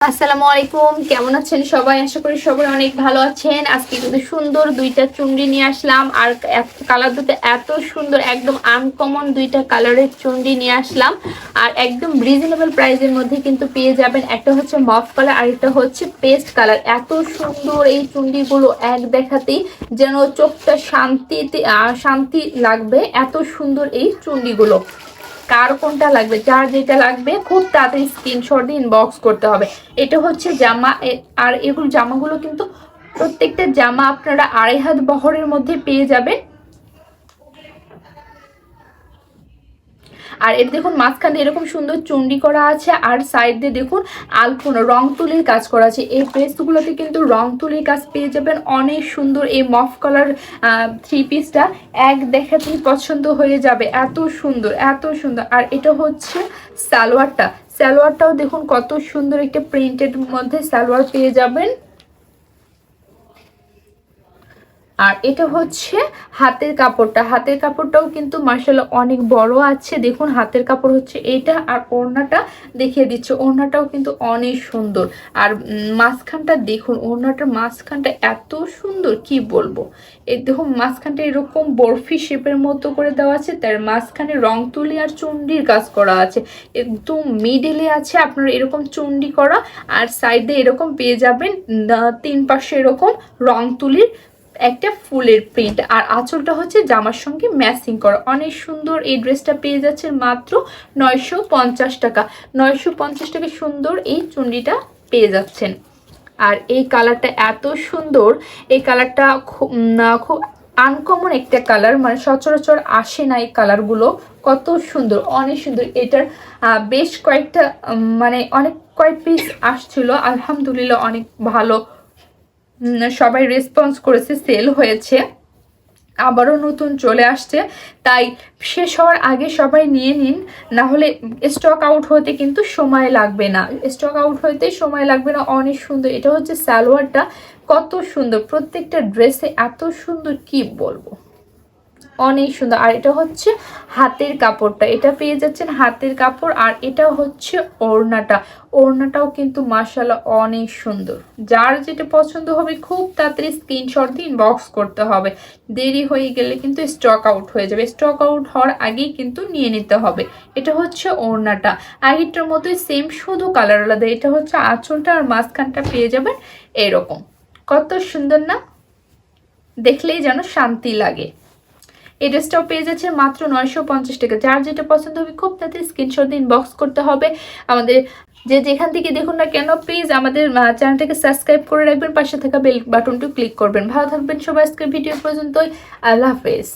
আসসালামু আলাইকুম, কেমন আছেন সবাই? আশা করি সবাই অনেক ভালো আছেন। আজকে কিন্তু সুন্দর দুইটা চুনরি নিয়ে আসলাম, আর কালার দুটো এত সুন্দর, একদম আনকমন দুইটা কালারের চুনরি নিয়ে আসলাম। আর একদম রিজনেবল প্রাইসের মধ্যে কিন্তু পেয়ে যাবেন। একটা হচ্ছে মফ কালার আর একটা হচ্ছে পেস্ট কালার। এত সুন্দর এই চুনরিগুলো এক দেখাতেই যেন চোখটা শান্তি লাগবে, এত সুন্দর এই চুনরিগুলো। কার কোনটা লাগবে, যার যেটা লাগবে খুব তাড়াতাড়ি স্ক্রিনশট দিয়ে ইনবক্স করতে হবে। এটা হচ্ছে জামা, আর এগুলো জামাগুলো কিন্তু প্রত্যেকটা জামা আপনারা 2.5 হাত বহরের মধ্যে পেয়ে যাবেন। আর এটা দেখুন মাঝখানে এরকম সুন্দর চুন্ডি করা আছে, আর সাইড দিয়ে দেখুন আলপনা রং তুলির কাজ করা আছে। এই ড্রেসগুলোতে কিন্তু রং তুলির কাজ পেয়ে যাবেন। অনেক সুন্দর এই মফ কালার থ্রি পিসটা এক দেখাতেই পছন্দ হয়ে যাবে, এত সুন্দর এত সুন্দর। আর এটা হচ্ছে সালোয়ারটাও দেখুন কত সুন্দর একটা প্রিন্টেড মধ্যে সালোয়ার পেয়ে যাবেন। আর এটা হচ্ছে হাতের কাপড়টাও কিন্তু মার্শাল্লাহ অনেক বড় আছে। দেখুন হাতের কাপড় হচ্ছে এটা, আর ওড়নাটা দেখিয়ে দিচ্ছে, ওড়নাটাও কিন্তু অনেক সুন্দর। আর মাঝখানটা দেখুন, ওড়নাটার মাঝখানটা এত সুন্দর কি বলবো। এই দেখুন মাঝখানটা এরকম বরফি শেপের মতো করে দেওয়া আছে, তার মাঝখানে রং তুলি আর চুন্ডির কাজ করা আছে। একদম মিডলে আছে আপনার এরকম চুন্ডি করা, আর সাইডে এরকম পেয়ে যাবেন 3 পাশে এরকম রং তুলির একটা ফুলের প্রিন্ট। আর আঁচলটা হচ্ছে জামার সঙ্গে ম্যাচিং করা। অনেক সুন্দর এই ড্রেসটা পেয়ে যাচ্ছে মাত্র 950 টাকা। 950 টাকা সুন্দর এই চুন্ডিটা পেয়ে যাচ্ছেন। আর এই কালারটা এত সুন্দর, এই কালারটা খুব আনকমন একটা কালার, মানে সচরাচর আসে না এই কালারগুলো। কত সুন্দর, অনেক সুন্দর। এটার বেশ কয়েকটা মানে অনেক কয়েক পিস আসছিল, আলহামদুলিল্লাহ অনেক ভালো সবাই রেসপন্স করেছে, সেল হয়েছে, আবারও নতুন চলে আসছে। তাই শেষ হওয়ার আগে সবাই নিয়ে নিন, না হলে স্টক আউট হতে কিন্তু সময় লাগবে না, অনেক সুন্দর। এটা হচ্ছে সালোয়ারটা, কত সুন্দর, প্রত্যেকটা ড্রেসে এত সুন্দর কি বলবো, অনেক সুন্দর। আর এটা হচ্ছে হাতের কাপড়টা, এটা পেয়ে যাচ্ছেন হাতের কাপড়। আর এটা হচ্ছে ওড়নাটাও কিন্তু মাশাআল্লাহ অনেক সুন্দর। যার যেটা পছন্দ হবে খুব তাড়াতাড়ি স্ক্রিনশট দিয়ে ইনবক্স করতে হবে, দেরি হয়ে গেলে কিন্তু স্টক আউট হয়ে যাবে। স্টক আউট হওয়ার আগেই কিন্তু নিয়ে নিতে হবে। এটা হচ্ছে ওড়নাটা, আগেরটার মতোই সেম, শুধু কালার আলাদা। এটা হচ্ছে আঁচলটা, আর মাঝখানটা পেয়ে যাবেন এরকম। কত সুন্দর না, দেখলেই যেন শান্তি লাগে। এই ড্রেসটাও পেয়ে যাচ্ছে মাত্র 950 টাকা। যার যেটা পছন্দ হবে খুব তাড়াতাড়ি স্ক্রিনশট দিয়ে ইনবক্স করতে হবে। আমাদের যেখান থেকে দেখুন না কেন প্লিজ আমাদের চ্যানেলটাকে সাবস্ক্রাইব করে রাখবেন, পাশে থাকা বেল বাটনটি ক্লিক করবেন। ভালো থাকবেন সবাই, আজকের ভিডিও পর্যন্তই। আল্লাহ হাফেজ।